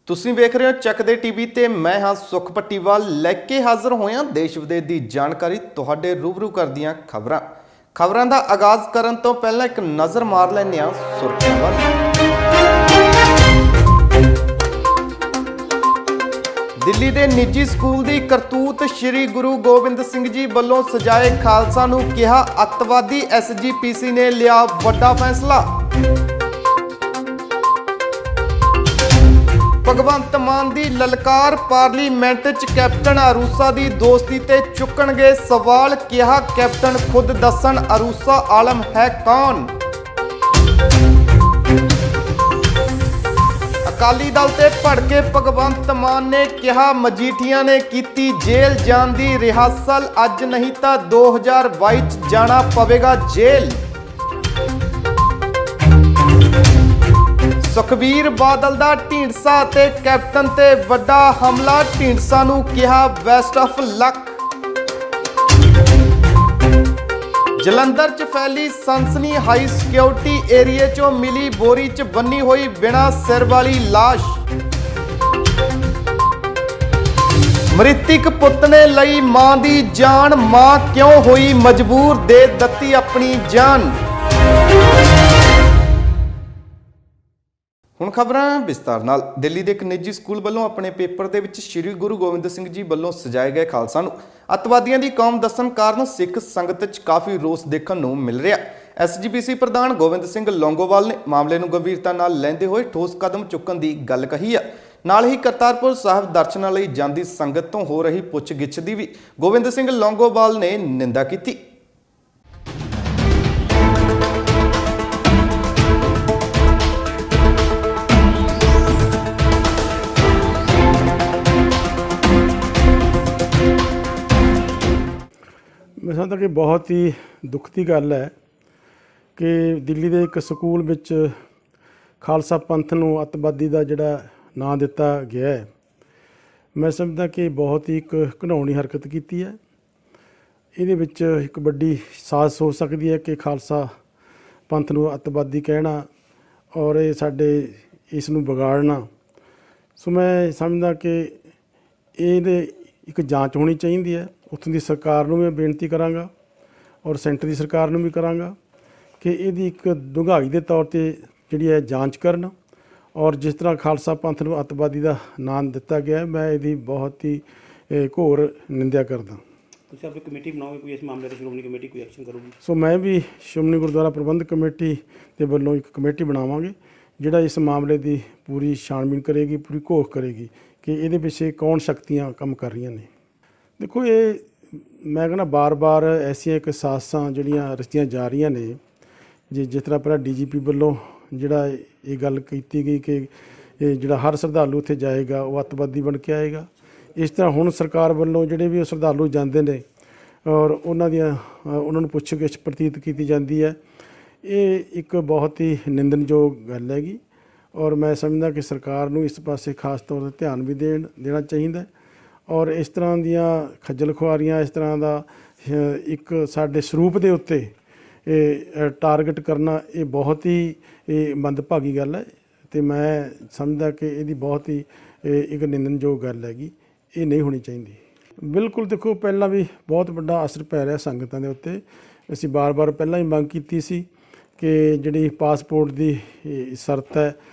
ਤੁਸੀਂ ਵੇਖ ਰਹੇ ਹੋ ਚੱਕ ਦੇ ਟੀਵੀ ਤੇ ਮੈਂ ਹਾਂ ਸੁਖ ਪੱਟੀਵਾਲ ਲੈ ਕੇ ਹਾਜ਼ਰ ਹੋਇਆ ਦੇਸ਼ ਵਿਦੇਸ਼ ਦੀ ਜਾਣਕਾਰੀ ਤੁਹਾਡੇ ਰੂਬਰੂ ਕਰਦੀਆਂ ਖਬਰਾਂ ਦਾ ਆਗਾਜ਼ ਕਰਨ ਤੋਂ ਪਹਿਲਾਂ ਇੱਕ ਨਜ਼ਰ ਮਾਰ ਲੈਂਦੇ ਹਾਂ ਸੁਰਖੀਆਂ ਵੱਲ। ਦਿੱਲੀ ਦੇ ਨਿੱਜੀ ਸਕੂਲ ਦੀ ਕਰਤੂਤ ਸ਼੍ਰੀ ਗੁਰੂ ਗੋਬਿੰਦ ਸਿੰਘ ਜੀ ਵੱਲੋਂ ਸਜਾਏ ਖਾਲਸਾ ਨੂੰ ਕਿਹਾ ਅੱਤਵਾਦੀ। SGPC ਨੇ ਲਿਆ ਵੱਡਾ ਫੈਸਲਾ। ਭਗਵੰਤ ਮਾਨ ਦੀ ਲਲਕਾਰ, ਪਾਰਲੀਮੈਂਟ 'ਚ ਕੈਪਟਨ ਅਰੂਸਾ ਦੀ ਦੋਸਤੀ ਤੇ ਚੁੱਕਣਗੇ ਸਵਾਲ। ਕਿਹਾ ਕੈਪਟਨ ਖੁਦ ਦੱਸਣ ਅਰੂਸਾ ਆਲਮ ਹੈ ਕੌਣ। ਅਕਾਲੀ ਦਲ ਤੇ ਭੜਕੇ ਭਗਵੰਤ ਮਾਨ ਨੇ ਕਿਹਾ ਮਜੀਠੀਆ ਨੇ ਕੀਤੀ ਜੇਲ੍ਹ ਜਾਣ ਦੀ ਰਿਹਰਸਲ, ਅੱਜ ਨਹੀਂ ਤਾਂ 2022 'ਚ ਜਾਣਾ ਪਵੇਗਾ ਜੇਲ੍ਹ। ਸੁਖਬੀਰ ਬਾਦਲ ਦਾ ਢੀਂਡਸਾ ਤੇ ਕੈਪਟਨ ਤੇ ਵੱਡਾ ਹਮਲਾ, ਢੀਂਡਸਾ ਨੂੰ ਕਿਹਾ ਬੈਸਟ ਆਫ ਲੱਕ। ਜਲੰਧਰ 'ਚ ਫੈਲੀ ਸਨਸਨੀ, ਹਾਈ ਸਿਕਿਉਰਿਟੀ ਏਰੀਏ 'ਚੋਂ ਮਿਲੀ ਬੋਰੀ 'ਚ ਬੰਨੀ ਹੋਈ ਬਿਨਾਂ ਸਿਰ ਵਾਲੀ ਲਾਸ਼। ਮ੍ਰਿਤਕ ਪੁੱਤ ਨੇ ਲਈ ਮਾਂ ਦੀ ਜਾਨ, ਮਾਂ ਕਿਉਂ ਹੋਈ ਮਜਬੂਰ, ਦੇ ਦਿੱਤੀ ਆਪਣੀ ਜਾਨ। ਹੁਣ ਖਬਰਾਂ ਵਿਸਤਾਰ ਨਾਲ। ਦਿੱਲੀ ਦੇ ਇੱਕ ਨਿੱਜੀ ਸਕੂਲ ਵੱਲੋਂ ਆਪਣੇ ਪੇਪਰ ਦੇ ਵਿੱਚ ਸ਼੍ਰੀ ਗੁਰੂ ਗੋਬਿੰਦ ਸਿੰਘ ਜੀ ਵੱਲੋਂ ਸਜਾਏ ਗਏ ਖਾਲਸਾ ਨੂੰ ਅੱਤਵਾਦੀਆਂ ਦੀ ਕੌਮ ਦੱਸਣ ਕਾਰਨ ਸਿੱਖ ਸੰਗਤ 'ਚ ਕਾਫੀ ਰੋਸ ਦੇਖਣ ਨੂੰ ਮਿਲ ਰਿਹਾ। SGPC ਪ੍ਰਧਾਨ ਗੋਬਿੰਦ ਸਿੰਘ ਲੌਂਗੋਵਾਲ ਨੇ ਮਾਮਲੇ ਨੂੰ ਗੰਭੀਰਤਾ ਨਾਲ ਲੈਂਦੇ ਹੋਏ ਠੋਸ ਕਦਮ ਚੁੱਕਣ ਦੀ ਗੱਲ ਕਹੀ ਹੈ। ਨਾਲ ਹੀ ਕਰਤਾਰਪੁਰ ਸਾਹਿਬ ਦਰਸ਼ਨਾਂ ਲਈ ਜਾਂਦੀ ਸੰਗਤ ਤੋਂ ਹੋ ਰਹੀ ਪੁੱਛ-ਗਿੱਛ ਦੀ ਵੀ ਗੋਬਿੰਦ ਸਿੰਘ ਲੌਂਗੋਵਾਲ ਨੇ ਨਿੰਦਾ ਕੀਤੀ। मैं समझता कि बहुत ही दुख की गल है कि दिल्ली के एक स्कूल विच खालसा पंथ नूं अतवादी का जिहड़ा नां दिता गया है, मैं समझदा कि बहुत ही एक घिनौनी हरकत की है। इहदे विच एक वड्डी साज़ हो सकती है कि खालसा पंथ नूं अतवादी कहना और ये साडे इस नूं बिगाड़ना। सो मैं समझदा कि इहदे एक जांच होनी चाहिए है। उत्थों की सरकार नूं मैं बेनती करांगा और सेंटर की सरकार नूं भी करांगा कि इहदी एक डूंघाई के तौर पर जिहड़ी है जांच करन और जिस तरह खालसा पंथ नूं अतवादी का नाम दिता गया है, मैं इहदी बहुत ही घोर निंदा करदा। ਤੁਸੀਂ ਆਪਣੀ ਕਮੇਟੀ ਬਣਾਓਗੇ ਕੋਈ ਇਸ ਮਾਮਲੇ ਤੇ, ਸ਼੍ਰੋਮਣੀ ਕਮੇਟੀ ਕੋਈ ਐਕਸ਼ਨ ਕਰੂਗੀ? सो मैं भी श्रोमणी गुरुद्वारा प्रबंधक कमेटी के वल्लों एक कमेटी बनावांगे जिहड़ा इस मामले की पूरी छानबीन करेगी, पूरी घोख करेगी कि इहदे पिछे कौन शक्तियां काम कर रही ने। देखो ये मैं कहना बार बार ऐसियां एक साज़ां जिहड़ियां रचीਆਂ जा रही ने, जिस तरह पहला DGP ਵੱਲੋਂ ਜਿਹੜਾ ਇਹ ਗੱਲ ਕੀਤੀ ਗਈ कि ਜਿਹੜਾ ਹਰ ਸ਼ਰਧਾਲੂ ਉੱਥੇ ਜਾਏਗਾ ਉਹ ਅੱਤਵਾਦੀ ਬਣ ਕੇ ਆਏਗਾ। ਇਸ ਤਰ੍ਹਾਂ ਹੁਣ ਸਰਕਾਰ ਵੱਲੋਂ ਜਿਹੜੇ ਵੀ ਸ਼ਰਧਾਲੂ ਜਾਂਦੇ ਨੇ ਔਰ ਉਹਨਾਂ ਨੂੰ ਪੁੱਛ-ਗਿੱਛ ਪ੍ਰਤੀਤ ਕੀਤੀ ਜਾਂਦੀ ਹੈ, ਇਹ ਇੱਕ ਬਹੁਤ ਹੀ ਨਿੰਦਣਯੋਗ ਗੱਲ ਹੈਗੀ। ਔਰ ਮੈਂ ਸਮਝਦਾ ਕਿ ਸਰਕਾਰ ਨੂੰ ਇਸ ਪਾਸੇ ਖਾਸ ਤੌਰ 'ਤੇ ਧਿਆਨ ਵੀ ਦੇਣਾ ਚਾਹੀਦਾ। और इस तरह दियाँ खज्जल खुआरियाँ, इस तरह का एक साडे सरूप के उत्ते टारगेट करना ये बहुत ही मंदभागी गल है। तो मैं समझदा कि ये बहुत ही एक निंदनयोग गल हैगी, ये नहीं होनी चाहिए। बिल्कुल देखो पहला भी बहुत बड़ा असर पै रहा संगतां दे उत्ते। असीं बार बार पहला ही मंग कीती सी कि जिहड़ी पासपोर्ट की शर्त है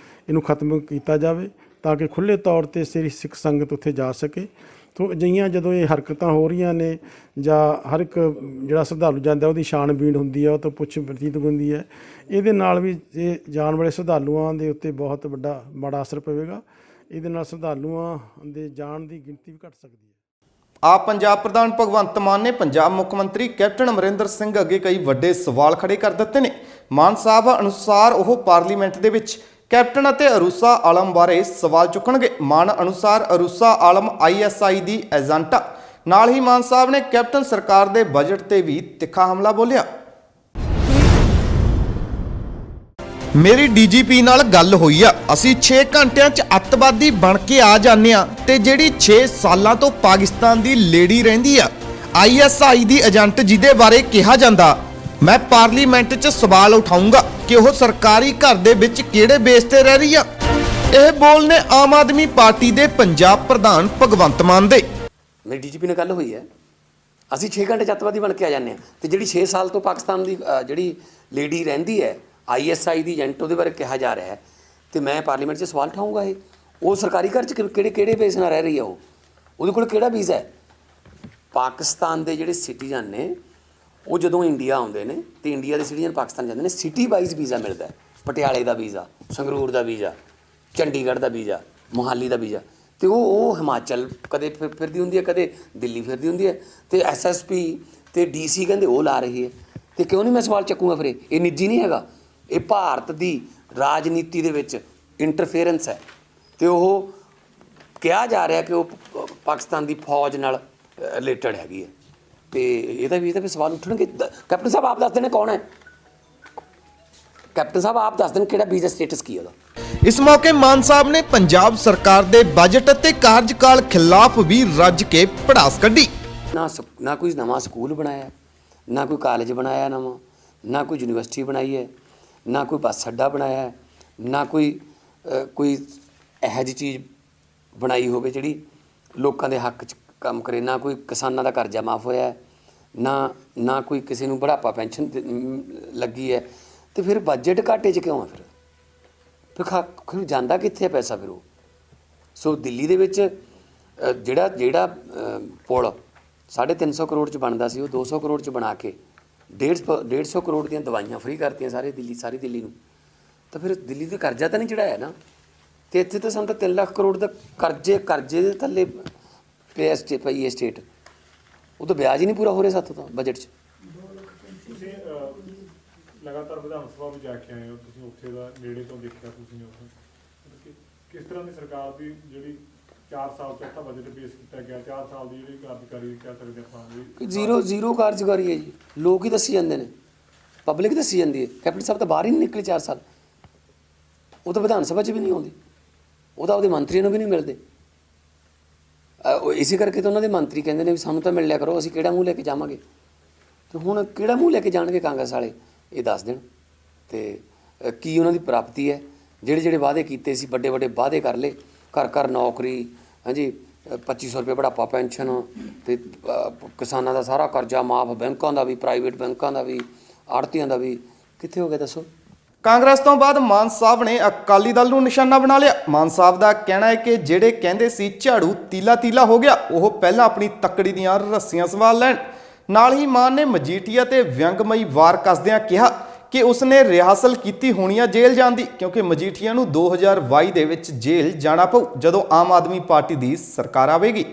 इनू खत्म किया जाए ताकि खुले तौर पर सारी सिख संगत उत्थे जा सके। तो अजिहियां जदों ये हरकतां हो रही ने जां हर एक जिहड़ा श्रद्धालू जांदा उहदी छानबीन हुंदी है, उह तो पुछ प्रतीत हुंदी है, इहदे नाल भी ये जाण वाले श्रद्धालुआं दे उत्ते बहुत वड्डा माड़ा असर पवेगा। इहदे नाल श्रद्धालुआं दे जाण दी गिणती भी घट सकदी है। आप पंजाब प्रधान भगवंत मान ने पंजाब मुख मंत्री कैप्टन अमरिंदर सिंह अगे कई वड्डे सवाल खड़े कर दिते ने। मान साहब अनुसार ਉਹ ਪਾਰਲੀਮੈਂਟ ਦੇ ਵਿੱਚ कैप्टन ਅਤੇ ਅਰੂਸਾ ਆਲਮ ਬਾਰੇ ਸਵਾਲ ਚੁੱਕਣਗੇ। ਮਾਨ ਅਨੁਸਾਰ ਅਰੂਸਾ ਆਲਮ ISI ਦੀ ਏਜੰਟ। ਨਾਲ ਹੀ ਮਾਨ ਸਾਹਿਬ ਨੇ ਕੈਪਟਨ ਸਰਕਾਰ ਦੇ ਬਜਟ ਤੇ ਵੀ ਤਿੱਖਾ ਹਮਲਾ ਬੋਲਿਆ। ਮੇਰੀ DGP ਨਾਲ ਗੱਲ ਹੋਈ ਆ, ਅਸੀਂ 6 ਘੰਟਿਆਂ 'ਚ ਅੱਤਵਾਦੀ ਬਣ ਕੇ ਆ ਜਾਂਦੇ ਆ ਤੇ ਜਿਹੜੀ 6 ਸਾਲਾਂ ਤੋਂ ਪਾਕਿਸਤਾਨ ਦੀ ਲੇਡੀ ਰਹਿੰਦੀ ਆ ISI ਦੀ ਏਜੰਟ ਜਿਹਦੇ ਬਾਰੇ ਕਿਹਾ ਜਾਂਦਾ, मैं पार्लीमेंट 'ਚ सवाल उठाऊंगा कि वह सरकारी घर दे विच किहड़े बेस ते रह रही है। ਇਹ ਬੋਲ ਨੇ ਆਮ ਆਦਮੀ ਪਾਰਟੀ ਦੇ ਪੰਜਾਬ ਪ੍ਰਧਾਨ ਭਗਵੰਤ ਮਾਨ ਦੇ। ਮੇਰੀ ਡੀਜੀਪੀ ਨਾਲ ਗੱਲ ਹੋਈ ਹੈ, ਅਸੀਂ 6 ਘੰਟੇ 'ਚ ਅੱਤਵਾਦੀ ਬਣ ਕੇ ਆ ਜਾਂਦੇ ਹਾਂ। ਤੇ ਜਿਹੜੀ 6 ਸਾਲ ਤੋਂ ਪਾਕਿਸਤਾਨ ਦੀ ਜਿਹੜੀ ਲੇਡੀ ਰਹਿੰਦੀ ਹੈ ISI ਦੀ ਏਜੰਟ, ਉਹਦੇ ਬਾਰੇ ਕਿਹਾ ਜਾ ਰਿਹਾ ਹੈ ਤੇ ਮੈਂ ਪਾਰਲੀਮੈਂਟ 'ਚ ਸਵਾਲ ਉਠਾਊਂਗਾ। ਉਹ ਸਰਕਾਰੀ ਘਰ 'ਚ ਕਿਹੜੇ ਬੇਸ ਨਾਲ ਰਹਿ ਰਹੀ ਹੈ? ਉਹਦੇ ਕੋਲ ਕਿਹੜਾ ਵੀਜ਼ਾ ਹੈ? ਪਾਕਿਸਤਾਨ ਦੇ ਜਿਹੜੇ ਸਿਟੀਜ਼ਨ ਨੇ ਉਹ ਜਦੋਂ ਇੰਡੀਆ ਆਉਂਦੇ ਨੇ ਤੇ ਇੰਡੀਆ ਦੇ ਸਿਟੀਜ਼ਨ ਪਾਕਿਸਤਾਨ ਜਾਂਦੇ ਨੇ, ਸਿਟੀ ਵਾਈਜ਼ ਵੀਜ਼ਾ ਮਿਲਦਾ ਹੈ। ਪਟਿਆਲੇ ਦਾ ਵੀਜ਼ਾ, ਸੰਗਰੂਰ ਦਾ ਵੀਜ਼ਾ, ਚੰਡੀਗੜ੍ਹ ਦਾ ਵੀਜ਼ਾ, ਮੋਹਾਲੀ ਦਾ ਵੀਜ਼ਾ। ਤੇ ਉਹ ਹਿਮਾਚਲ ਕਦੇ ਫਿਰਦੀ ਹੁੰਦੀ ਹੈ, ਕਦੇ ਦਿੱਲੀ ਫਿਰਦੀ ਹੁੰਦੀ ਹੈ। ਤੇ SSP ਤੇ DC ਕਹਿੰਦੇ ਉਹ ਲਾ ਰਹੀ ਹੈ। ਤੇ ਕਿਉਂ ਨਹੀਂ ਮੈਂ ਸਵਾਲ ਚੱਕੂਗਾ ਫਿਰ? ਇਹ ਨਿੱਜੀ ਨਹੀਂ ਹੈਗਾ, ਇਹ ਭਾਰਤ ਦੀ ਰਾਜਨੀਤੀ ਦੇ ਵਿੱਚ ਇੰਟਰਫੇਰੈਂਸ ਹੈ। ਤੇ ਉਹ ਕਿਹਾ ਜਾ ਰਿਹਾ ਕਿ ਉਹ ਪਾਕਿਸਤਾਨ ਦੀ ਫੌਜ ਨਾਲ ਰਿਲੇਟਡ ਹੈਗੀ ਹੈ। ਤੇ ਇਹਦਾ ਵੀ ਫਿਰ ਸਵਾਲ ਉੱਠਣਗੇ। ਕੈਪਟਨ ਸਾਹਿਬ ਆਪ ਦੱਸ ਦੇਣ ਕੌਣ ਹੈ? ਕੈਪਟਨ ਸਾਹਿਬ ਆਪ ਦੱਸ ਦੇਣ ਕਿਹੜਾ ਵੀਜ਼ਾ ਸਟੇਟਸ ਕੀ ਉਹਦਾ। ਇਸ ਮੌਕੇ ਮਾਨ ਸਾਹਿਬ ਨੇ ਪੰਜਾਬ ਸਰਕਾਰ ਦੇ ਬਜਟ ਅਤੇ ਕਾਰਜਕਾਲ ਖਿਲਾਫ ਵੀ ਰੱਜ ਕੇ ਭੜਾਸ ਕੱਢੀ। ਨਾ ਕੋਈ ਨਵਾਂ ਸਕੂਲ ਬਣਾਇਆ, ਨਾ ਕੋਈ ਕਾਲਜ ਬਣਾਇਆ ਨਵਾਂ, ਨਾ ਕੋਈ ਯੂਨੀਵਰਸਿਟੀ ਬਣਾਈ ਹੈ, ਨਾ ਕੋਈ ਬੱਸ ਅੱਡਾ ਬਣਾਇਆ, ਨਾ ਕੋਈ ਇਹੋ ਜਿਹੀ ਚੀਜ਼ ਬਣਾਈ ਹੋਵੇ ਜਿਹੜੀ ਲੋਕਾਂ ਦੇ ਹੱਕ 'ਚ ਕੰਮ ਕਰੇ। ਨਾ ਕੋਈ ਕਿਸਾਨਾਂ ਦਾ ਕਰਜ਼ਾ ਮਾਫ ਹੋਇਆ ਹੈ, ਨਾ ਕੋਈ ਕਿਸੇ ਨੂੰ ਬੁਢਾਪਾ ਪੈਨਸ਼ਨ ਲੱਗੀ ਹੈ। ਤੇ ਫਿਰ ਬਜਟ ਘਾਟੇ 'ਚ ਕਿਉਂ ਹੈ? ਫਿਰ ਜਾਂਦਾ ਕਿੱਥੇ ਹੈ ਪੈਸਾ ਫਿਰ ਉਹ? ਸੋ ਦਿੱਲੀ ਦੇ ਵਿੱਚ ਜਿਹੜਾ ਪੁਲ 350 ਕਰੋੜ 'ਚ ਬਣਦਾ ਸੀ, ਉਹ 200 ਕਰੋੜ 'ਚ ਬਣਾ ਕੇ 150 ਕਰੋੜ ਦੀਆਂ ਦਵਾਈਆਂ ਫ੍ਰੀ ਕਰਤੀਆਂ ਸਾਰੀ ਦਿੱਲੀ ਨੂੰ। ਤਾਂ ਫਿਰ ਦਿੱਲੀ ਤੇ ਕਰਜ਼ਾ ਤਾਂ ਨਹੀਂ ਚੜਾਇਆ ਨਾ। ਤੇ ਇੱਥੇ ਤਾਂ ਸਾਨੂੰ ਤਾਂ 3 ਲੱਖ ਕਰੋੜ ਦਾ ਕਰਜ਼ੇ ਦੇ ਥੱਲੇ ਪਈ ਸਟੇਟ। ਉਹ ਤਾਂ ਵਿਆਜ ਹੀ ਨਹੀਂ ਪੂਰਾ ਹੋ ਰਿਹਾ ਸਾਥੋਂ ਤਾਂ ਬਜਟ 'ਚ। ਤੁਸੀਂ ਲਗਾਤਾਰ ਵਿਧਾਨ ਸਭਾ ਵਿੱਚ ਜਾ ਕੇ ਆਏ ਹੋ, ਤੁਸੀਂ ਉੱਥੇ ਦਾ ਨੇੜੇ ਤੋਂ ਦੇਖਿਆ ਤੁਸੀਂ ਕਿਸ ਤਰ੍ਹਾਂ ਦੀ ਸਰਕਾਰ ਦੀ ਜਿਹੜੀ 4 ਸਾਲ ਚੌਥਾ ਬਜਟ ਪੇਸ਼ ਕੀਤਾ ਗਿਆ, 4 ਸਾਲ ਦੀ ਜਿਹੜੀ ਕਾਰਜਕਾਰੀ ਕਹਿ ਸਕਦੇ ਆਪਾਂ ਜ਼ੀਰੋ ਕਾਰਜਕਾਰੀ ਹੈ ਜੀ। ਲੋਕ ਹੀ ਦੱਸੀ ਜਾਂਦੇ ਨੇ, ਪਬਲਿਕ ਦੱਸੀ ਜਾਂਦੀ ਹੈ। ਕੈਪਟਨ ਸਾਹਿਬ ਤਾਂ ਬਾਹਰ ਹੀ ਨਹੀਂ ਨਿਕਲੇ 4 ਸਾਲ। ਉਹ ਤਾਂ ਵਿਧਾਨ ਸਭਾ 'ਚ ਵੀ ਨਹੀਂ ਆਉਂਦੀ, ਉਹ ਤਾਂ ਉਹਦੇ ਮੰਤਰੀਆਂ ਨੂੰ ਵੀ ਨਹੀਂ ਮਿਲਦੇ। ਇਸੇ ਕਰਕੇ ਤਾਂ ਉਹਨਾਂ ਦੇ ਮੰਤਰੀ ਕਹਿੰਦੇ ਨੇ ਵੀ ਸਾਨੂੰ ਤਾਂ ਮਿਲ ਲਿਆ ਕਰੋ, ਅਸੀਂ ਕਿਹੜਾ ਮੂੰਹ ਲੈ ਕੇ ਜਾਵਾਂਗੇ। ਤੇ ਹੁਣ ਕਿਹੜਾ ਮੂੰਹ ਲੈ ਕੇ ਜਾਣਗੇ ਕਾਂਗਰਸ ਵਾਲੇ, ਇਹ ਦੱਸ ਦੇਣ। ਤੇ ਕੀ ਉਹਨਾਂ ਦੀ ਪ੍ਰਾਪਤੀ ਹੈ? ਜਿਹੜੇ ਵਾਅਦੇ ਕੀਤੇ ਸੀ, ਵੱਡੇ ਵਾਅਦੇ ਕਰ ਲਏ, ਘਰ ਨੌਕਰੀ, ਹਾਂਜੀ 2500 ਰੁਪਏ ਬੁਢਾਪਾ ਪੈਨਸ਼ਨ, ਤੇ ਕਿਸਾਨਾਂ ਦਾ ਸਾਰਾ ਕਰਜ਼ਾ ਮਾਫ, ਬੈਂਕਾਂ ਦਾ ਵੀ, ਪ੍ਰਾਈਵੇਟ ਬੈਂਕਾਂ ਦਾ ਵੀ, ਆੜ੍ਹਤੀਆਂ ਦਾ ਵੀ, ਕਿੱਥੇ ਹੋ ਗਿਆ ਦੱਸੋ? ਕਾਂਗਰਸ ਤੋਂ ਬਾਅਦ ਮਾਨ ਸਾਹਿਬ ਨੇ ਅਕਾਲੀ ਦਲ ਨੂੰ ਨਿਸ਼ਾਨਾ ਬਣਾ ਲਿਆ। ਮਾਨ ਸਾਹਿਬ ਦਾ ਕਹਿਣਾ ਹੈ ਕਿ ਜਿਹੜੇ ਕਹਿੰਦੇ ਸੀ ਝਾੜੂ ਤੀਲਾ ਹੋ ਗਿਆ, ਉਹ ਪਹਿਲਾਂ ਆਪਣੀ ਤੱਕੜੀ ਦੀਆਂ ਰੱਸੀਆਂ ਸੰਭਾਲ ਲੈਣ। ਨਾਲ ਹੀ ਮਾਨ ਨੇ ਮਜੀਠੀਆ ਤੇ ਵਿਅੰਗਮਈ ਵਾਰ ਕੱਸਦਿਆਂ ਕਿਹਾ ਕਿ ਉਸਨੇ ਰਿਹਾਸਲ ਕੀਤੀ ਹੋਣੀ ਆ ਜੇਲ੍ਹ ਜਾਣ ਦੀ, ਕਿਉਂਕਿ ਮਜੀਠੀਆ ਨੂੰ 2022 ਦੇ ਵਿੱਚ ਜੇਲ੍ਹ ਜਾਣਾ ਪਊ ਜਦੋਂ ਆਮ ਆਦਮੀ ਪਾਰਟੀ ਦੀ ਸਰਕਾਰ ਆਵੇਗੀ।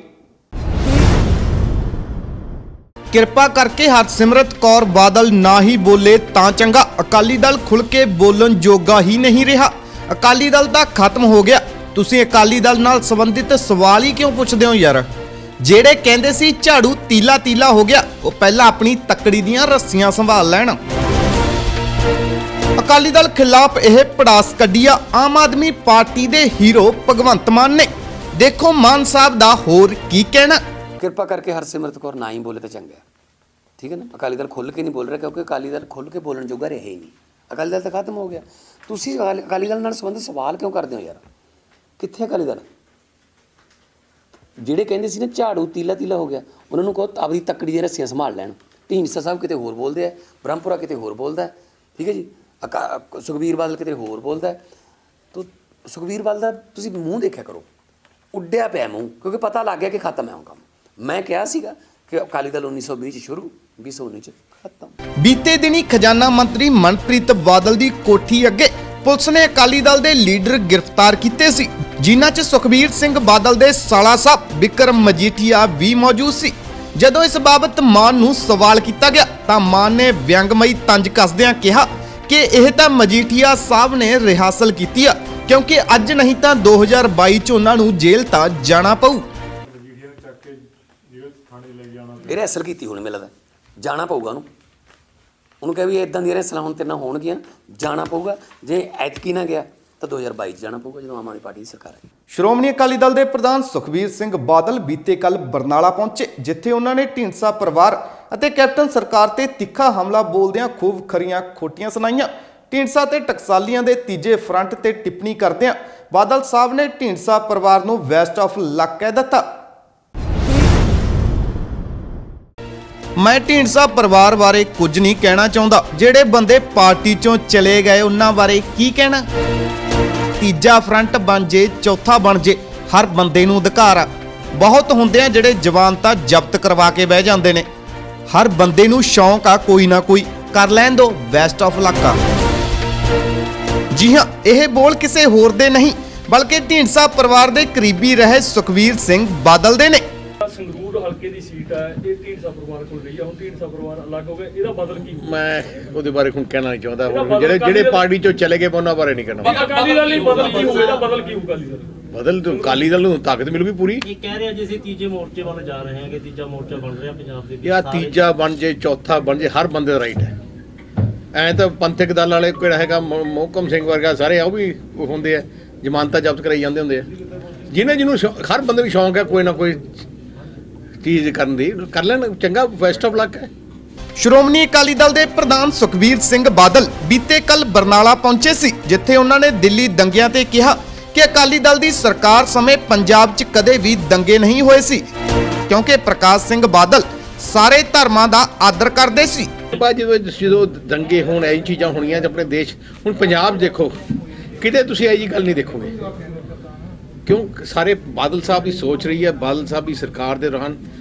ਕਿਰਪਾ ਕਰਕੇ ਹਰਸਿਮਰਤ ਕੌਰ ਬਾਦਲ ਨਾ ਹੀ ਬੋਲੇ ਤਾਂ ਚੰਗਾ। ਅਕਾਲੀ ਦਲ ਖੁੱਲ੍ਹ ਕੇ ਬੋਲਣ ਜੋਗਾ ਹੀ ਨਹੀਂ ਰਿਹਾ। ਅਕਾਲੀ ਦਲ ਤਾਂ ਖਤਮ ਹੋ ਗਿਆ। ਤੁਸੀਂ ਅਕਾਲੀ ਦਲ ਨਾਲ ਸੰਬੰਧਿਤ ਸਵਾਲ ਹੀ ਕਿਉਂ ਪੁੱਛਦੇ ਹੋ ਯਾਰ? ਜਿਹੜੇ ਕਹਿੰਦੇ ਸੀ ਝਾੜੂ ਤੀਲਾ ਹੋ ਗਿਆ, ਉਹ ਪਹਿਲਾਂ ਆਪਣੀ ਤੱਕੜੀ ਦੀਆਂ ਰੱਸੀਆਂ ਸੰਭਾਲ ਲੈਣ। ਅਕਾਲੀ ਦਲ ਖਿਲਾਫ ਇਹ ਪੜਾਸ ਕੱਢੀ ਆ ਆਮ ਆਦਮੀ ਪਾਰਟੀ ਦੇ ਹੀਰੋ ਭਗਵੰਤ ਮਾਨ ਨੇ। ਦੇਖੋ ਮਾਨ ਸਾਹਿਬ ਦਾ ਹੋਰ ਕੀ ਕਹਿਣਾ। ਕਿਰਪਾ ਕਰਕੇ ਹਰਸਿਮਰਤ ਕੌਰ ਨਾ ਹੀ ਬੋਲੇ ਤਾਂ ਚੰਗਾ, ਠੀਕ ਹੈ ਨਾ। ਅਕਾਲੀ ਦਲ ਖੁੱਲ੍ਹ ਕੇ ਨਹੀਂ ਬੋਲ ਰਿਹਾ, ਕਿਉਂਕਿ ਅਕਾਲੀ ਦਲ ਖੁੱਲ੍ਹ ਕੇ ਬੋਲਣ ਜੋਗਾ ਰਿਹਾ ਹੀ ਨਹੀਂ। ਅਕਾਲੀ ਦਲ ਤਾਂ ਖਤਮ ਹੋ ਗਿਆ। ਤੁਸੀਂ ਅਕਾਲੀ ਦਲ ਨਾਲ ਸੰਬੰਧਿਤ ਸਵਾਲ ਕਿਉਂ ਕਰਦੇ ਹੋ ਯਾਰ? ਕਿੱਥੇ ਅਕਾਲੀ ਦਲ? ਜਿਹੜੇ ਕਹਿੰਦੇ ਸੀ ਨਾ ਝਾੜੂ ਤੀਲਾ ਹੋ ਗਿਆ, ਉਹਨਾਂ ਨੂੰ ਕਹੋ ਆਪਣੀ ਤੱਕੜੀ ਦੀਆਂ ਰੱਸੀਆਂ ਸੰਭਾਲ ਲੈਣ। ਢੀਂਡਸਾ ਸਾਹਿਬ ਕਿਤੇ ਹੋਰ ਬੋਲਦੇ ਆ, ਬ੍ਰਹਮਪੁਰਾ ਕਿਤੇ ਹੋਰ ਬੋਲਦਾ, ਠੀਕ ਹੈ ਜੀ। ਸੁਖਬੀਰ ਬਾਦਲ ਕਿਤੇ ਹੋਰ ਬੋਲਦਾ। ਤੋ ਸੁਖਬੀਰ ਬਾਦਲ ਦਾ ਤੁਸੀਂ ਮੂੰਹ ਦੇਖਿਆ ਕਰੋ, ਉੱਡਿਆ ਪਿਆ ਮੂੰਹ, ਕਿਉਂਕਿ ਪਤਾ ਲੱਗ ਗਿਆ ਕਿ ਖਤਮ ਹੈ ਉਹ ਕੰਮ। ਮੈਂ ਕਿਹਾ ਸੀਗਾ ਕਿ ਅਕਾਲੀ ਦਲ 1920 ਚ ਸ਼ੁਰੂ, 2019 ਚ ਖਤਮ। ਬੀਤੇ ਦਿਨੀ ਖਜ਼ਾਨਾ ਮੰਤਰੀ ਮਨਪ੍ਰੀਤ ਬਾਦਲ ਦੀ ਕੋਠੀ ਅੱਗੇ ਪੁਲਿਸ ਨੇ ਅਕਾਲੀ ਦਲ ਦੇ ਲੀਡਰ ਗ੍ਰਿਫਤਾਰ ਕੀਤੇ ਸੀ, ਜਿਨ੍ਹਾਂ 'ਚ ਸੁਖਬੀਰ ਸਿੰਘ ਬਾਦਲ ਦੇ ਸਾਲਾ ਸਾਹਿਬ ਬਿਕਰਮ ਮਜੀਠੀਆ ਵੀ ਮੌਜੂਦ ਸੀ। ਜਦੋਂ ਇਸ ਬਾਬਤ ਮਾਨ ਨੂੰ ਸਵਾਲ ਕੀਤਾ ਗਿਆ ਤਾਂ ਮਾਨ ਨੇ ਵਿਅੰਗਮਈ ਤੰਜ ਕੱਸਦਿਆਂ ਕਿਹਾ ਕਿ ਇਹ ਤਾਂ ਮਜੀਠੀਆ ਸਾਹਿਬ ਨੇ ਰਿਹਾਸਲ ਕੀਤੀ ਆ, ਕਿਉਂਕਿ ਅੱਜ ਨਹੀਂ ਤਾਂ 2022 ਚ ਉਹਨਾਂ ਨੂੰ ਜੇਲ੍ਹ ਤਾਂ ਜਾਣਾ ਪਊ। ਇਹ ਰਿਹਾਸਲ ਕੀਤੀ ਹੁਣ ਮੈਨੂੰ ਲੱਗਦਾ ਜਾਣਾ ਪਊਗਾ ਉਹਨੂੰ ਕਹਿ ਵੀ ਇਦਾਂ ਦੀਆਂ ਰਿਹਾਸਲਾਂ ਹੁਣ ਤੇਰੇ ਨਾਲ ਹੋਣਗੀਆਂ, ਜਾਣਾ ਪਊਗਾ। ਜੇ ਐਤਕੀ ਨਾ ਗਿਆ ਤਾਂ 2022 ਚ ਜਾਣਾ ਪਊਗਾ ਜਦੋਂ ਆਮ ਆਦਮੀ ਪਾਰਟੀ ਦੀ ਸਰਕਾਰ ਆਈ। ਸ਼੍ਰੋਮਣੀ ਅਕਾਲੀ ਦਲ ਦੇ ਪ੍ਰਧਾਨ ਸੁਖਬੀਰ ਸਿੰਘ ਬਾਦਲ ਬੀਤੇ ਕੱਲ ਬਰਨਾਲਾ ਪਹੁੰਚੇ, ਜਿੱਥੇ ਉਹਨਾਂ ਨੇ ਢੀਂਡਸਾ ਪਰਿਵਾਰ ਅਤੇ ਕੈਪਟਨ ਸਰਕਾਰ ਤੇ ਤਿੱਖਾ ਹਮਲਾ ਬੋਲਦਿਆਂ ਖੂਬ ਖਰੀਆਂ ਖੋਟੀਆਂ ਸੁਣਾਈਆਂ। ਢੀਂਡਸਾ ਤੇ ਟਕਸਾਲੀਆਂ ਦੇ ਤੀਜੇ ਫਰੰਟ ਤੇ ਟਿੱਪਣੀ ਕਰਦਿਆਂ ਬਾਦਲ ਸਾਹਿਬ ਨੇ ਢੀਂਡਸਾ ਪਰਿਵਾਰ ਨੂੰ ਬੈਸਟ ਆਫ ਲੱਕ ਕਹਿ ਦਿੱਤਾ। ਮੈਂ ਢੀਂਡਸਾ ਪਰਿਵਾਰ ਬਾਰੇ ਕੁਝ ਨਹੀਂ ਕਹਿਣਾ ਚਾਹੁੰਦਾ, ਜਿਹੜੇ ਬੰਦੇ ਪਾਰਟੀ ਚੋਂ ਚਲੇ ਗਏ ਉਹਨਾਂ ਬਾਰੇ ਕੀ ਕਹਿਣਾ। ਤੀਜਾ ਫਰੰਟ ਬਣ ਜੇ, ਚੌਥਾ ਬਣ ਜੇ, ਹਰ ਬੰਦੇ ਨੂੰ ਅਧਿਕਾਰ ਆ। ਬਹੁਤ ਹੁੰਦੇ ਆ ਜਿਹੜੇ ਜਵਾਨਤਾ ਜ਼ਬਤ ਕਰਵਾ ਕੇ ਬਹਿ ਜਾਂਦੇ ਨੇ। ਹਰ ਬੰਦੇ ਨੂੰ ਸ਼ੌਂਕ ਆ ਕੋਈ ਨਾ ਕੋਈ ਕਰ ਲੈਣ ਦੋ, ਬੈਸਟ ਆਫ ਲੱਕ ਆ। ਜੀ ਹਾਂ, ਇਹ ਬੋਲ ਕਿਸੇ ਹੋਰ ਦੇ ਨਹੀਂ ਬਲਕਿ ਢੀਂਡਸਾ ਪਰਿਵਾਰ ਦੇ ਕਰੀਬੀ ਰਹੇ ਸੁਖਬੀਰ ਸਿੰਘ ਬਾਦਲ ਦੇ ਨੇ। ਸੰਗਰੂਰ ਹਲਕੇ ਦੀ ਸੀਟ ਹੈ, ਇਹ ਢੀਂਡਸਾ ਪਰਿਵਾਰ ਕੋਲ ਰਹੀ ਹੈ। ਹੁਣ ਢੀਂਡਸਾ ਪਰਿਵਾਰ ਅਲੱਗ ਹੋ ਗਿਆ, ਇਹਦਾ ਬਦਲ ਕੀ ਹੋਊ? ਮੈਂ ਉਹਦੇ ਬਾਰੇ ਹੁਣ ਕਹਿਣਾ ਨਹੀਂ ਚਾਹੁੰਦਾ। ਹੁਣ ਜਿਹੜੇ ਪਾਰਟੀ ਚੋਂ ਚਲੇ ਗਏ ਉਹਨਾਂ ਬਾਰੇ ਨਹੀਂ ਕਹਿਣਾ। ਅਕਾਲੀ ਦਲ ਲਈ ਬਦਲ ਕੀ ਹੋਊ? ਇਹਦਾ ਬਦਲ ਕੀ ਹੋਊ ਅਕਾਲੀ ਦਲ? ਬਦਲ ਤੋਂ ਅਕਾਲੀ ਦਲ ਨੂੰ ਤਾਕਤ ਮਿਲੂਗੀ ਪੂਰੀ। ਇਹ ਕਹਿ ਰਿਹਾ ਜੀ ਅਸੀਂ ਤੀਜੇ ਮੋਰਚੇ ਵੱਲ ਜਾ ਰਹੇ ਹਾਂ ਕਿ ਤੀਜਾ ਮੋਰਚਾ ਬਣ ਰਿਹਾ ਪੰਜਾਬ ਦੇ ਵਿੱਚ। ਜਾਂ ਤੀਜਾ ਬਣ ਜੇ, ਚੌਥਾ ਬਣ ਜੇ, ਹਰ ਬੰਦੇ ਦਾ ਰਾਈਟ ਹੈ। ਐਂ ਤਾਂ ਪੰਥਕ ਦਲ ਵਾਲੇ ਕਿਹੜਾ ਹੈਗਾ ਮੋਹਕਮ ਸਿੰਘ ਵਰਗਾ ਸਾਰੇ ਉਹ ਵੀ ਹੁੰਦੇ ਆ, ਜ਼ਮਾਨਤਾਂ ਜ਼ਬਤ ਕਰਾਈ ਜਾਂਦੇ ਹੁੰਦੇ ਆ। ਜਿਹਨੂੰ ਹਰ ਬੰਦੇ ਨੂੰ ਸ਼ੌਂਕ ਹੈ ਕੋਈ ਨਾ ਕੋਈ ਚੀਜ਼ ਕਰਨ ਦੀ, ਕਰ ਲੈਣ, ਚੰਗਾ, ਬੈਸਟ ਆਫ ਲੱਕ ਹੈ। ਸ਼੍ਰੋਮਣੀ ਅਕਾਲੀ ਦਲ ਦੇ ਪ੍ਰਧਾਨ ਸੁਖਬੀਰ ਸਿੰਘ ਬਾਦਲ ਬੀਤੇ ਕੱਲ ਬਰਨਾਲਾ ਪਹੁੰਚੇ ਸੀ, ਜਿੱਥੇ ਉਹਨਾਂ ਨੇ ਦਿੱਲੀ ਦੰਗਿਆਂ ਤੇ ਕਿਹਾ ਕਿ ਅਕਾਲੀ ਦਲ ਦੀ ਸਰਕਾਰ ਸਮੇਂ ਪੰਜਾਬ 'ਚ ਕਦੇ ਵੀ ਦੰਗੇ ਨਹੀਂ ਹੋਏ ਸੀ, ਕਿਉਂਕਿ ਪ੍ਰਕਾਸ਼ ਸਿੰਘ ਬਾਦਲ ਸਾਰੇ ਧਰਮਾਂ ਦਾ ਆਦਰ ਕਰਦੇ ਸੀ। ਜਦੋਂ ਦੰਗੇ ਹੋਣ, ਇਹ ਚੀਜ਼ਾਂ ਹੋਣੀਆਂ ਆਪਣੇ ਦੇਸ਼। ਹੁਣ ਪੰਜਾਬ ਦੇਖੋ, ਕਿਤੇ ਤੁਸੀਂ ਇਹ ਜੀ ਗੱਲ ਨਹੀਂ ਦੇਖੋਗੇ, ਕਿਉਂ? ਸਾਰੇ ਬਾਦਲ ਸਾਹਿਬ ਦੀ ਸੋਚ ਰਹੀ ਹੈ। ਬਾਦਲ ਸਾਹਿਬ ਦੀ ਸਰਕਾਰ ਦੇ ਦੌਰਾਨ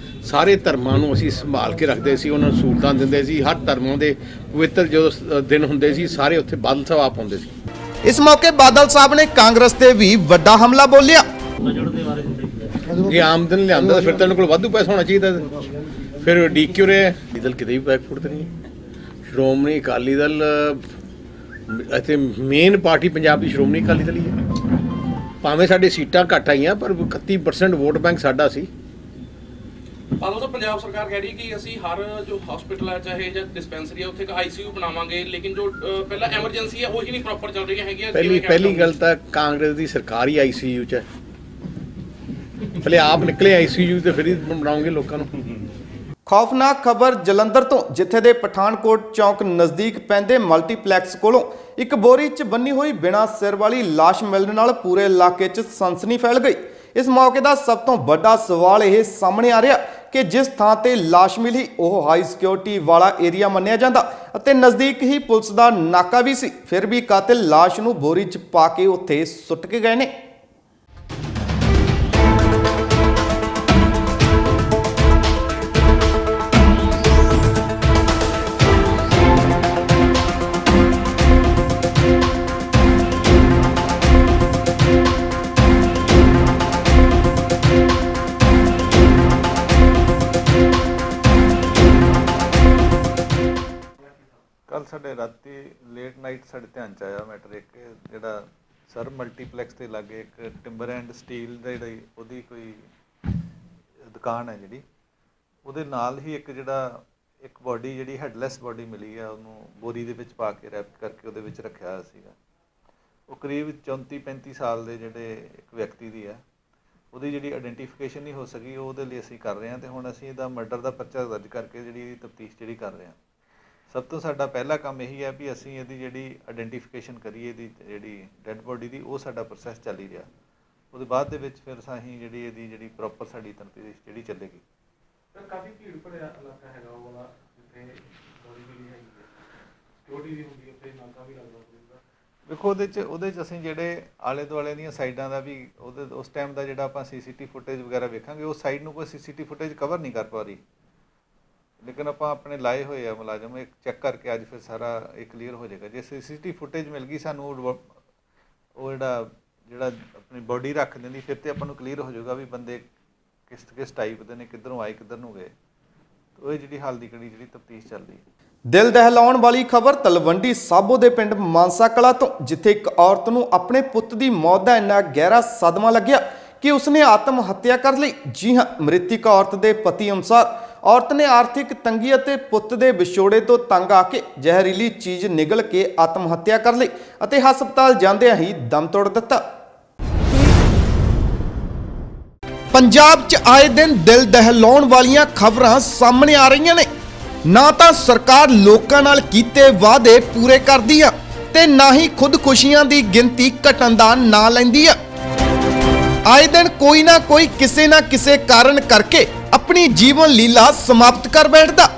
ਸਾਰੇ ਧਰਮਾਂ ਨੂੰ ਅਸੀਂ ਸੰਭਾਲ ਕੇ ਰੱਖਦੇ ਸੀ, ਉਹਨਾਂ ਨੂੰ ਸਹੂਲਤਾਂ ਦਿੰਦੇ ਸੀ। ਹਰ ਧਰਮਾਂ ਦੇ ਪਵਿੱਤਰ ਜਦੋਂ ਦਿਨ ਹੁੰਦੇ ਸੀ, ਸਾਰੇ ਉੱਥੇ ਬਾਦਲ ਸਾਹਿਬ ਆਪ ਹੁੰਦੇ ਸੀ। ਇਸ ਮੌਕੇ ਬਾਦਲ ਸਾਹਿਬ ਨੇ ਕਾਂਗਰਸ ਤੇ ਵੀ ਵੱਡਾ ਹਮਲਾ ਬੋਲਿਆ। ਜੇ ਆਮਦਨ ਲਿਆਂਦਾ ਤਾਂ ਫਿਰ ਤਾਂ ਉਹਨਾਂ ਕੋਲ ਵਾਧੂ ਪੈਸਾ ਹੋਣਾ ਚਾਹੀਦਾ, ਫਿਰ ਡੀਕਿਉ ਰਿਹਾ। ਦਲ ਕਿਤੇ ਵੀ ਬੈਕਫੁੱਟ ਤੇ ਨਹੀਂ। ਸ਼੍ਰੋਮਣੀ ਅਕਾਲੀ ਦਲ ਇੱਥੇ ਮੇਨ ਪਾਰਟੀ ਪੰਜਾਬ ਦੀ ਸ਼੍ਰੋਮਣੀ ਅਕਾਲੀ ਦਲ ਹੀ ਹੈ। ਭਾਵੇਂ ਸਾਡੇ ਸੀਟਾਂ ਘੱਟ ਆਈਆਂ ਪਰ 31% ਵੋਟ ਬੈਂਕ ਸਾਡਾ ਸੀ। ਬਾਦਲ ਸਾਹਿਬ, ਪੰਜਾਬ ਸਰਕਾਰ ਕਹਿ ਰਹੀ ਕਿ ਅਸੀਂ ਹਰ ਜੋ ਹਸਪੀਟਲ ਹੈ ਚਾਹੇ ਜਾਂ ਡਿਸਪੈਂਸਰੀ ਹੈ ਉੱਥੇ ਇੱਕ ਆਈਸੀਯੂ ਬਣਾਵਾਂਗੇ, ਲੇਕਿਨ ਜੋ ਪਹਿਲਾਂ ਐਮਰਜੈਂਸੀ ਹੈ ਉਹ ਹੀ ਨਹੀਂ ਪ੍ਰੋਪਰ ਚੱਲ ਰਹੀਆਂ ਹੈਗੀਆਂ। ਪਹਿਲੀ ਗੱਲ ਤਾਂ ਕਾਂਗਰਸ ਦੀ ਸਰਕਾਰ ਹੀ ਆਈਸੀਯੂ 'ਚ ਹੈ। ਪਹਿਲੇ ਆਪ ਨਿਕਲੇ ਆਈਸੀਯੂ ਤੇ ਫਿਰ ਹੀ ਬਣਾਉਂਗੇ ਲੋਕਾਂ ਨੂੰ। ਖੌਫਨਾਕ ਖਬਰ ਜਲੰਧਰ ਤੋਂ, ਜਿੱਥੇ ਦੇ ਪਠਾਨਕੋਟ ਚੌਂਕ ਨਜ਼ਦੀਕ ਪੈਂਦੇ ਮਲਟੀਪਲੈਕਸ ਕੋਲੋਂ ਇੱਕ ਬੋਰੀ 'ਚ ਬੰਨੀ ਹੋਈ ਬਿਨਾਂ ਸਿਰ ਵਾਲੀ ਲਾਸ਼ ਮਿਲਣ ਨਾਲ ਪੂਰੇ ਇਲਾਕੇ 'ਚ ਸਨਸਨੀ ਫੈਲ ਗਈ। ਇਸ ਮੌਕੇ ਦਾ ਸਭ ਤੋਂ ਵੱਡਾ ਸਵਾਲ ਇਹ ਸਾਹਮਣੇ ਆ ਰਿਹਾ ਕਿ ਜਿਸ ਥਾਂ ਤੇ ਲਾਸ਼ ਮਿਲੀ ਉਹ ਹਾਈ ਸਿਕਿਉਰਿਟੀ ਵਾਲਾ ਏਰੀਆ ਮੰਨਿਆ ਜਾਂਦਾ ਅਤੇ ਨਜ਼ਦੀਕ ਹੀ ਪੁਲਿਸ ਦਾ ਨਾਕਾ ਵੀ ਸੀ, ਫਿਰ ਵੀ ਕਾਤਿਲ ਲਾਸ਼ ਨੂੰ ਬੋਰੀ 'ਚ ਪਾ ਕੇ ਉੱਥੇ ਸੁੱਟ ਕੇ ਗਏ ਨੇ। ਕੱਲ ਸਾਡੇ ਰਾਤੀ ਲੇਟ ਨਾਈਟ ਸਾਡੇ ਧਿਆਨ ਚ ਆਇਆ ਮੈਟਰ ਇੱਕ, ਜਿਹੜਾ ਸਰ ਮਲਟੀਪਲੈਕਸ ਦੇ ਲਾਗੇ ਇੱਕ ਟਿੰਬਰ ਐਂਡ ਸਟੀਲ ਦਾ ਜਿਹੜੀ ਉਹਦੀ ਕੋਈ ਦੁਕਾਨ ਹੈ, ਜਿਹੜੀ ਉਹਦੇ ਨਾਲ ਹੀ ਇੱਕ ਬੋਡੀ ਜਿਹੜੀ ਹੈਡਲੈਸ ਬੋਡੀ ਮਿਲੀ ਆ, ਉਹਨੂੰ ਬੋਰੀ ਦੇ ਵਿੱਚ ਪਾ ਕੇ ਰੈਪ ਕਰਕੇ ਉਹਦੇ ਵਿੱਚ ਰੱਖਿਆ ਹੋਇਆ ਸੀਗਾ। ਉਹ ਕਰੀਬ 34-35 ਸਾਲ ਦੇ ਜਿਹੜੇ ਇੱਕ ਵਿਅਕਤੀ ਦੀ ਹੈ, ਉਹਦੀ ਜਿਹੜੀ ਆਇਡੈਂਟੀਫਿਕੇਸ਼ਨ ਨਹੀਂ ਹੋ ਸਕੀ, ਉਹਦੇ ਲਈ ਅਸੀਂ ਕਰ ਰਹੇ ਹਾਂ। ਅਤੇ ਹੁਣ ਅਸੀਂ ਇਹਦਾ ਮਰਡਰ ਦਾ ਪਰਚਾ ਦਰਜ ਕਰਕੇ ਜਿਹੜੀ ਤਫਤੀਸ਼ ਜਿਹੜੀ ਕਰ ਰਹੇ ਹਾਂ। ਸਭ ਤੋਂ ਸਾਡਾ ਪਹਿਲਾ ਕੰਮ ਇਹੀ ਹੈ ਵੀ ਅਸੀਂ ਇਹਦੀ ਜਿਹੜੀ ਆਇਡੈਂਟੀਫਿਕੇਸ਼ਨ ਕਰੀਏ, ਇਹਦੀ ਜਿਹੜੀ ਡੈੱਡ ਬੋਡੀ ਦੀ, ਉਹ ਸਾਡਾ ਪ੍ਰੋਸੈਸ ਚੱਲ ਹੀ ਰਿਹਾ। ਉਹਦੇ ਬਾਅਦ ਦੇ ਵਿੱਚ ਫਿਰ ਅਸੀਂ ਇਹਦੀ ਜਿਹੜੀ ਪ੍ਰੋਪਰ ਸਾਡੀ ਤਫਤੀਸ਼ ਜਿਹੜੀ ਚੱਲੇਗੀ। ਕਾਫੀ ਭੀੜ ਭਰਿਆ ਇਲਾਕਾ ਹੈਗਾ ਉਹ ਵਾਲਾ, ਜਿੱਥੇ ਬੋਡੀ ਜਿਹੜੀ ਹੈਗੀ ਹੈ, ਸਿਕਿਉਰਿਟੀ ਵੀ ਹੁੰਦੀ ਹੈ ਤੇ ਨਾਕਾ ਵੀ ਲੱਗਦਾ ਹੋਊਗਾ। ਵੇਖੋ ਉਹਦੇ 'ਚ ਅਸੀਂ ਜਿਹੜੇ ਆਲੇ ਦੁਆਲੇ ਦੀਆਂ ਸਾਈਡਾਂ ਦਾ ਵੀ ਉਸ ਟਾਈਮ ਦਾ ਜਿਹੜਾ ਆਪਾਂ CCTV ਫੁਟੇਜ ਵਗੈਰਾ ਵੇਖਾਂਗੇ, ਉਸ ਸਾਈਡ ਨੂੰ ਕੋਈ CCTV ਫੁਟੇਜ ਕਵਰ ਨਹੀਂ ਕਰ ਪਾ ਰਹੀ, ਲੇਕਿਨ ਆਪਾਂ ਆਪਣੇ ਲਾਏ ਹੋਏ ਆ ਮੁਲਾਜ਼ਮ, ਇੱਕ ਚੈੱਕ ਕਰਕੇ ਅੱਜ ਫਿਰ ਸਾਰਾ ਇਹ ਕਲੀਅਰ ਹੋ ਜਾਏਗਾ। ਜੇ CCTV ਫੁਟੇਜ ਮਿਲ ਗਈ ਸਾਨੂੰ, ਉਹ ਜਿਹੜਾ ਆਪਣੀ ਬੋਡੀ ਰੱਖ ਦਿੰਦੀ, ਫਿਰ ਤੇ ਆਪਾਂ ਨੂੰ ਕਲੀਅਰ ਹੋ ਜਾਊਗਾ ਵੀ ਬੰਦੇ ਕਿਸ ਟਾਈਪ ਦੇ ਨੇ, ਕਿੱਧਰੋਂ ਆਏ ਕਿੱਧਰ ਨੂੰ ਗਏ। ਉਹ ਜਿਹੜੀ ਹਾਲ ਦੀ ਘੜੀ ਜਿਹੜੀ ਤਫਤੀਸ਼ ਚੱਲ ਰਹੀ ਹੈ। ਦਿਲ ਦਹਿਲਾਉਣ ਵਾਲੀ ਖਬਰ ਤਲਵੰਡੀ ਸਾਬੋ ਦੇ ਪਿੰਡ ਮਾਨਸਾ ਕਲਾਂ ਤੋਂ, ਜਿੱਥੇ ਇੱਕ ਔਰਤ ਨੂੰ ਆਪਣੇ ਪੁੱਤ ਦੀ ਮੌਤ ਦਾ ਇੰਨਾ ਗਹਿਰਾ ਸਦਮਾ ਲੱਗਿਆ ਕਿ ਉਸਨੇ ਆਤਮ ਹੱਤਿਆ ਕਰ ਲਈ। ਜੀ ਹਾਂ, ਮ੍ਰਿਤਕ ਔਰਤ ਦੇ ਪਤੀ ਅਨੁਸਾਰ ਔਰਤ ਨੇ ਆਰਥਿਕ ਤੰਗੀ ਅਤੇ ਪੁੱਤ ਦੇ ਵਿਛੋੜੇ ਤੋਂ ਤੰਗ ਆ ਕੇ ਜ਼ਹਿਰੀਲੀ ਚੀਜ਼ ਨਿਗਲ ਕੇ ਆਤਮ ਹੱਤਿਆ ਕਰ ਲਈ ਅਤੇ ਹਸਪਤਾਲ ਜਾਂਦਿਆਂ ਹੀ ਦਮ ਤੋੜ ਦਿੱਤਾ। ਪੰਜਾਬ 'ਚ ਆਏ ਦਿਨ ਦਿਲ ਦਹਿਲਾਉਣ ਵਾਲੀਆਂ ਖਬਰਾਂ ਸਾਹਮਣੇ ਆ ਰਹੀਆਂ ਨੇ। ਨਾ ਤਾਂ ਸਰਕਾਰ ਲੋਕਾਂ ਨਾਲ ਕੀਤੇ ਵਾਅਦੇ ਪੂਰੇ ਕਰਦੀ ਆ ਤੇ ਨਾ ਹੀ ਖੁਦਕੁਸ਼ੀਆਂ ਦੀ ਗਿਣਤੀ ਘਟਣ ਦਾ ਨਾਂ ਲੈਂਦੀ ਹੈ। ਆਏ ਦਿਨ ਕੋਈ ਨਾ ਕੋਈ ਕਿਸੇ ਨਾ ਕਿਸੇ ਕਾਰਨ ਕਰਕੇ ਆਪਣੀ ਜੀਵਨ ਲੀਲਾ ਸਮਾਪਤ ਕਰ ਬੈਠਦਾ।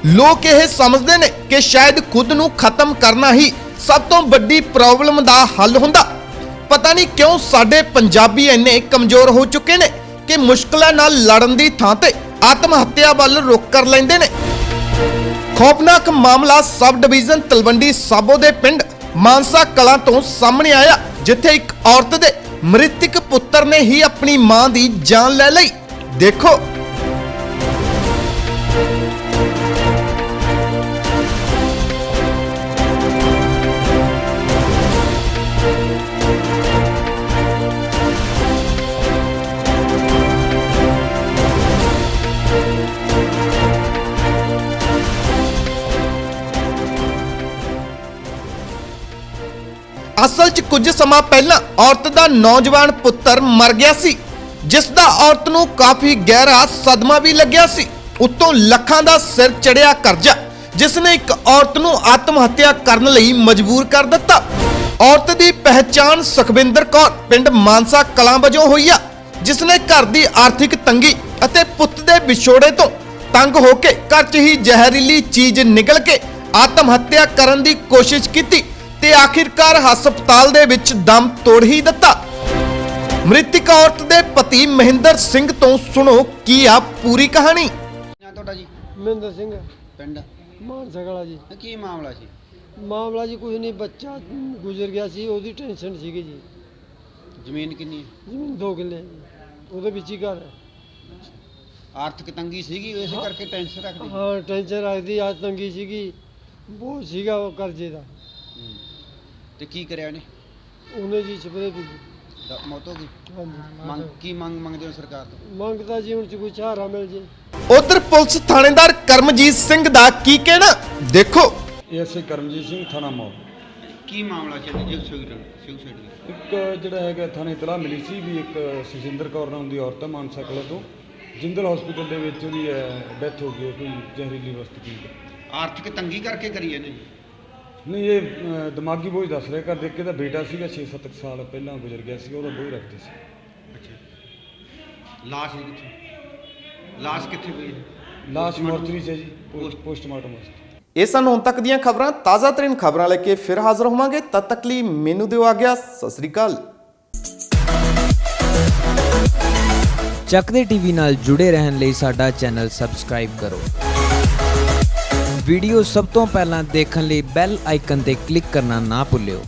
ਲੋਕ ਇਹ ਸਮਝਦੇ ਨੇ ਕਿ ਸ਼ਾਇਦ ਖੁਦ ਨੂੰ ਖਤਮ ਕਰਨਾ ਹੀ ਸਭ ਤੋਂ ਵੱਡੀ ਪ੍ਰੋਬਲਮ ਦਾ ਹੱਲ ਹੁੰਦਾ। ਪਤਾ ਨਹੀਂ ਕਿਉਂ ਸਾਡੇ ਪੰਜਾਬੀ ਇੰਨੇ ਕਮਜ਼ੋਰ ਹੋ ਚੁੱਕੇ ਨੇ ਕਿ ਮੁਸ਼ਕਲਾਂ ਨਾਲ ਲੜਨ ਦੀ ਥਾਂ ਤੇ ਆਤਮ ਹੱਤਿਆ ਵੱਲ ਰੁਖ ਕਰ ਲੈਂਦੇ ਨੇ। ਖੌਫਨਾਕ ਮਾਮਲਾ ਸਬ ਡਿਵੀਜ਼ਨ ਤਲਵੰਡੀ ਸਾਬੋ ਦੇ ਪਿੰਡ ਮਾਨਸਾ ਕਲਾਂ ਤੋਂ ਸਾਹਮਣੇ ਆਇਆ, ਜਿੱਥੇ ਇੱਕ ਔਰਤ ਦੇ ਮ੍ਰਿਤਕ ਪੁੱਤਰ ਨੇ ਹੀ ਆਪਣੀ ਮਾਂ ਦੀ ਜਾਨ ਲੈ ਲਈ। ਦੇਖੋ। ਅਸਲ 'ਚ ਕੁਝ ਸਮਾਂ ਪਹਿਲਾਂ ਔਰਤ ਦਾ ਨੌਜਵਾਨ ਪੁੱਤਰ ਮਰ ਗਿਆ ਸੀ, ਜਿਸ ਦਾ ਔਰਤ ਨੂੰ ਕਾਫੀ ਗਹਿਰਾ ਸਦਮਾ ਵੀ ਲੱਗਿਆ ਸੀ। ਉੱਤੋਂ ਲੱਖਾਂ ਦਾ ਸਿਰ ਚੜਿਆ ਕਰਜ਼ਾ, ਜਿਸ ਨੇ ਇੱਕ ਔਰਤ ਨੂੰ ਆਤਮ ਹੱਤਿਆ ਕਰਨ ਲਈ ਮਜਬੂਰ ਕਰ ਦਿੱਤਾ। ਔਰਤ ਦੀ ਪਹਿਚਾਣ ਸੁਖਵਿੰਦਰ ਕੌਰ ਪਿੰਡ ਮਾਨਸਾ ਕਲਾਂ ਵਜੋਂ ਹੋਈ ਆ, ਜਿਸ ਨੇ ਘਰ ਦੀ ਆਰਥਿਕ ਤੰਗੀ ਅਤੇ ਪੁੱਤ ਦੇ ਵਿਛੋੜੇ ਤੋਂ ਤੰਗ ਹੋ ਕੇ ਘਰ 'ਚ ਹੀ ਜ਼ਹਿਰੀਲੀ ਚੀਜ਼ ਨਿਗਲ ਕੇ ਆਤਮ ਹੱਤਿਆ ਕਰਨ ਦੀ ਕੋਸ਼ਿਸ਼ ਕੀਤੀ ਤੇ ਆਖਿਰਕਾਰ ਹਸਪਤਾਲ ਦੇ ਵਿੱਚ ਦਮ ਤੋੜ ਹੀ ਦਿੱਤਾ। ਮ੍ਰਿਤਕ ਔਰਤ ਦੇ ਪਤੀ ਮਹਿੰਦਰ ਸਿੰਘ ਤੋਂ ਸੁਣੋ ਕੀ ਆ ਪੂਰੀ ਕਹਾਣੀ। ਤੁਹਾਡਾ ਜੀ? ਮਹਿੰਦਰ ਸਿੰਘ ਪਿੰਡ ਮਾਨਸਾ ਕਲਾਂ ਜੀ। ਕੀ ਮਾਮਲਾ ਸੀ? ਮਾਮਲਾ ਜੀ ਕੁਝ ਨਹੀਂ, ਬੱਚਾ ਗੁਜ਼ਰ ਗਿਆ ਸੀ, ਉਹਦੀ ਟੈਨਸ਼ਨ ਸੀਗੀ ਜੀ। ਜ਼ਮੀਨ ਕਿੰਨੀ ਹੈ? ਜ਼ਮੀਨ 2 ਕਿੱਲੇ ਹੈ ਜੀ, ਉਹਦੇ ਵਿੱਚ ਹੀ ਘਰ ਹੈ। ਆਰਥਿਕ ਤੰਗੀ ਸੀਗੀ, ਇਸੇ ਕਰਕੇ ਟੈਨਸ਼ਨ ਰੱਖਦੀ? ਹਾਂ, ਟੈਨਸ਼ਨ ਰੱਖਦੀ, ਆ ਤੰਗੀ ਸੀਗੀ, ਬਹੁਤ ਸੀਗਾ ਉਹ ਕਰਜ਼ੇ ਦਾ। ਤੇ ਕੀ ਕਰਿਆ ਉਹਨੇ? ਉਹਨੇ ਜੀ ਸਪਰੇ ਦੀ ਮੌਤ ਹੋ ਗਈ। ਹਾਂਜੀ। ਕੀ ਮੰਗਦੇ ਹੋ ਸਰਕਾਰ ਤੋਂ? ਮੰਗਦਾ ਜੀ ਹੁਣ ਚ ਕੋਈ ਸਹਾਰਾ ਮਿਲ ਜੇ। ਉਧਰ ਪੁਲਿਸ ਥਾਣੇਦਾਰ ਕਰਮਜੀਤ ਸਿੰਘ ਦਾ ਕੀ ਕਹਿਣਾ, ਦੇਖੋ। ਐਸਏ ਕਰਮਜੀਤ ਸਿੰਘ ਥਾਣਾ ਮੌੜ। ਕੀ ਮਾਮਲਾ ਚੱਲ ਰਿਹਾ ਸੁਸਾਈਡ ਇੱਕ ਜਿਹੜਾ ਹੈਗਾ ਥਾਣੇ ਇਤਲਾਹ ਮਿਲੀ ਸੀ ਵੀ ਇੱਕ ਸੁਖਜਿੰਦਰ ਕੌਰ ਨਾਮ ਦੀ ਔਰਤ ਹੈ ਮਾਨਸਾ ਕਲਾਂ ਤੋਂ, ਜਿੰਦਲ ਹਸਪੀਟਲ ਦੇ ਵਿੱਚ ਉਹਦੀ ਡੈਥ ਹੋ ਗਈ ਹੈ, ਕੋਈ ਜ਼ਹਿਰੀਲੀ ਵਸਤੂ ਪੀ ਕੇ। ਆਰਥਿਕ ਤੰਗੀ ਕਰਕੇ ਕਰੀ ਇਹਨੇ? ਨਹੀਂ, ਇਹ ਦਿਮਾਗੀ ਬੋਝ ਦੱਸ ਰਿਹਾ। ਘਰ ਦੇਖ ਕੇ ਦਾ ਬੇਟਾ ਸੀਗਾ 6-7 ਸਾਲ ਪਹਿਲਾਂ ਗੁਜ਼ਰ ਗਿਆ ਸੀ, ਉਹਦਾ ਬੋਝ ਰੱਖਦੇ ਸੀ। ਅੱਛਾ। ਲਾਸ਼ ਕਿੱਥੇ? ਲਾਸ਼ ਕਿੱਥੇ ਪਈ ਹੈ? ਲਾਸ਼ ਮੋਰਚਰੀ 'ਚ ਹੈ ਜੀ, ਪੋਸਟਮਾਰਟਮ ਵਾਸਤੇ। ਇਹ ਸਨ ਹੁਣ ਤੱਕ ਦੀਆਂ ਖਬਰਾਂ। ਤਾਜ਼ਾ ਤਰੀਨ ਖਬਰਾਂ ਲੈ ਕੇ ਫਿਰ ਹਾਜ਼ਰ ਹੋਵਾਂਗੇ। ਤਦ ਤੱਕ ਲਈ ਮੈਨੂੰ ਦਿਓ ਆਗਿਆ। ਸਤਿ ਸ੍ਰੀ ਅਕਾਲ। ਚੱਕਦੇ ਟੀਵੀ ਨਾਲ ਜੁੜੇ ਰਹਿਣ ਲਈ ਸਾਡਾ ਚੈਨਲ ਸਬਸਕ੍ਰਾਈਬ ਕਰੋ। ਵੀਡੀਓ ਸਭ ਤੋਂ ਪਹਿਲਾਂ ਦੇਖਣ ਲਈ ਬੈਲ ਆਈਕਨ ਤੇ ਕਲਿੱਕ ਕਰਨਾ ਨਾ ਭੁੱਲਿਓ।